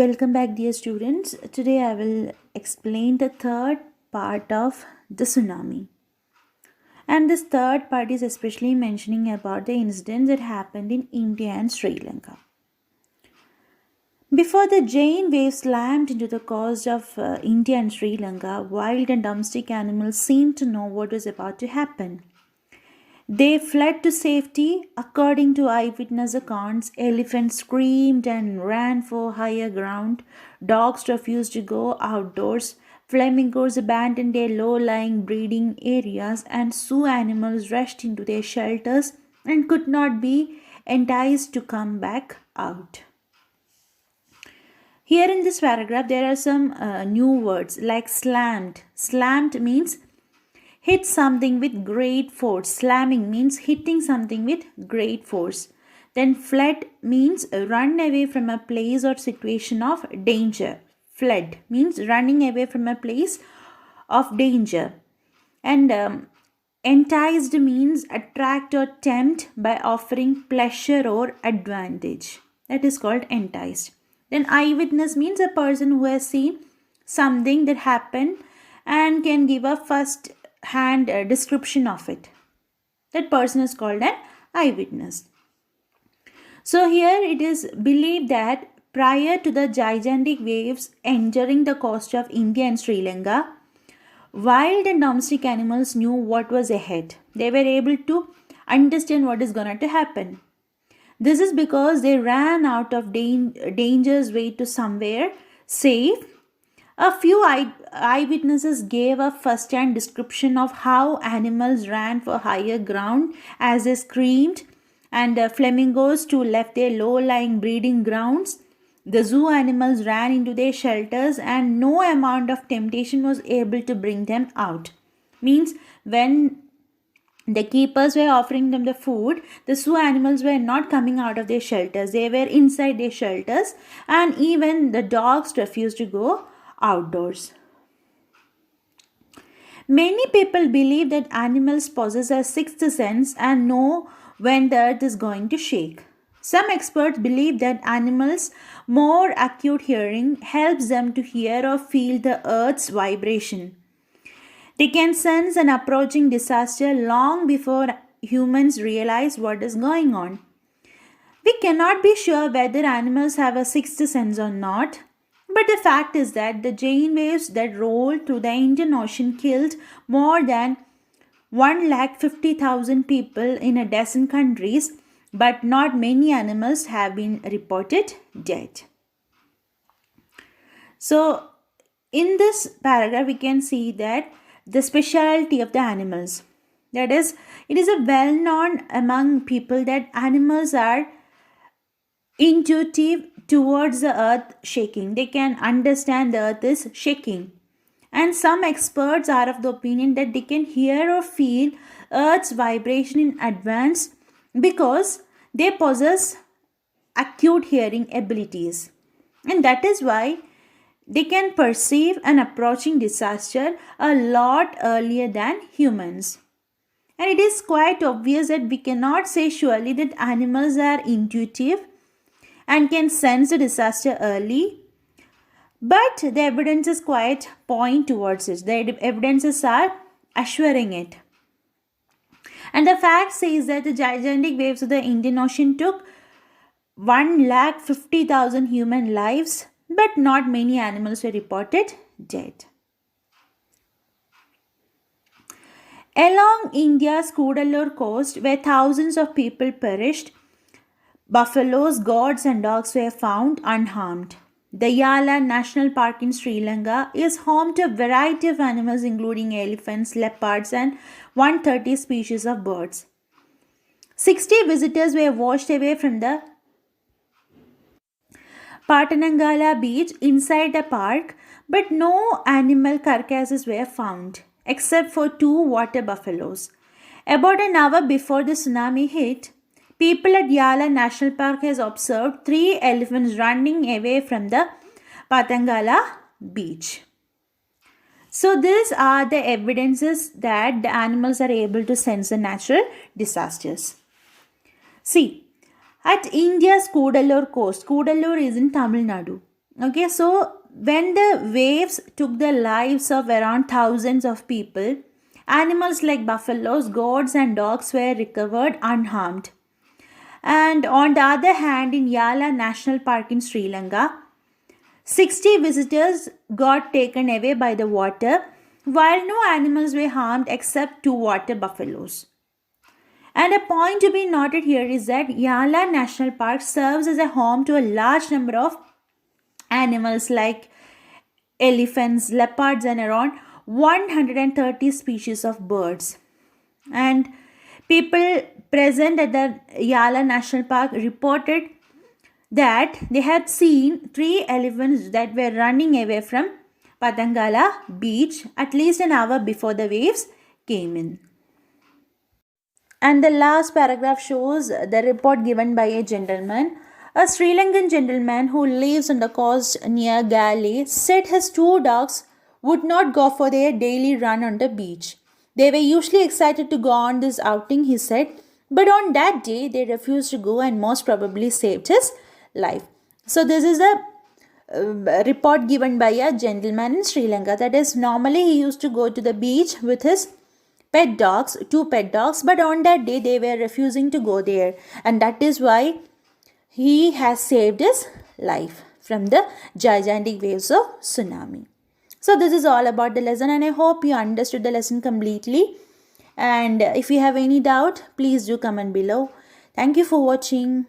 Welcome back, dear students. Today I will explain the third part of the tsunami. And this third part is especially mentioning about the incidents that happened in India and Sri Lanka. Before the giant wave slammed into the coast of India and Sri Lanka, wild and domestic animals seemed to know what was about to happen. They fled to safety. According to eyewitness accounts, elephants screamed and ran for higher ground. Dogs refused to go outdoors. Flamingos abandoned their low-lying breeding areas, and zoo animals rushed into their shelters and could not be enticed to come back out. Here in this paragraph, there are some new words like slammed. Slammed means hit something with great force. Slamming means hitting something with great force. Then fled means run away from a place or situation of danger. Fled means running away from a place of danger. And enticed means attract or tempt by offering pleasure or advantage. That is called enticed. Then eyewitness means a person who has seen something that happened and can give a first hand description of it. That person is called an eyewitness. So here it is believed that prior to the gigantic waves entering the coast of India and Sri Lanka, wild and domestic animals knew what was ahead. They were able to understand what is going to happen. This is because they ran out of danger's way to somewhere safe. A few eyewitnesses gave a first-hand description of how animals ran for higher ground as they screamed, and flamingos too left their low-lying breeding grounds. The zoo animals ran into their shelters, and no amount of temptation was able to bring them out. Means when the keepers were offering them the food, the zoo animals were not coming out of their shelters. They were inside their shelters, and even the dogs refused to go outdoors. Many people believe that animals possess a sixth sense and know when the earth is going to shake. Some experts believe that animals' more acute hearing helps them to hear or feel the earth's vibration. They can sense an approaching disaster long before humans realize what is going on. We cannot be sure whether animals have a sixth sense or not. But the fact is that the giant waves that rolled through the Indian Ocean killed more than 150,000 people in a dozen countries, but not many animals have been reported dead. So, in this paragraph, we can see that the speciality of the animals. That is, it is a well known among people that animals are intuitive towards the earth shaking. They can understand the earth is shaking. And some experts are of the opinion that they can hear or feel earth's vibration in advance because they possess acute hearing abilities. And that is why they can perceive an approaching disaster a lot earlier than humans. And it is quite obvious that we cannot say surely that animals are intuitive and can sense the disaster early, but the evidences quite point towards it. The evidences are assuring it. And the fact says that the gigantic waves of the Indian Ocean took 150,000 human lives, but not many animals were reported dead. Along India's Cuddalore coast, where thousands of people perished, buffaloes, goats, and dogs were found unharmed. The Yala National Park in Sri Lanka is home to a variety of animals including elephants, leopards, and 130 species of birds. 60 visitors were washed away from the Patanangala beach inside the park, but no animal carcasses were found, except for 2 water buffaloes. About an hour before the tsunami hit, people at Yala National Park has observed 3 elephants running away from the Patangala beach. So these are the evidences that the animals are able to sense the natural disasters. See, at India's Cuddalore coast, Cuddalore is in Tamil Nadu. Okay, so when the waves took the lives of around thousands of people, animals like buffaloes, goats, and dogs were recovered unharmed. And on the other hand, in Yala National Park in Sri Lanka, 60 visitors got taken away by the water, while no animals were harmed except two water buffaloes. And a point to be noted here is that Yala National Park serves as a home to a large number of animals like elephants, leopards, and around 130 species of birds. And people present at the Yala National Park reported that they had seen three elephants that were running away from Patangala beach at least an hour before the waves came in. And the last paragraph shows the report given by a gentleman. A Sri Lankan gentleman who lives on the coast near Galley said his two dogs would not go for their daily run on the beach. They were usually excited to go on this outing, he said, but on that day they refused to go and most probably saved his life. So, this is a report given by a gentleman in Sri Lanka. That is, normally he used to go to the beach with his pet dogs, two pet dogs, but on that day they were refusing to go there, and that is why he has saved his life from the gigantic waves of tsunami. So this is all about the lesson, and I hope you understood the lesson completely. And if you have any doubt, please do comment below. Thank you for watching.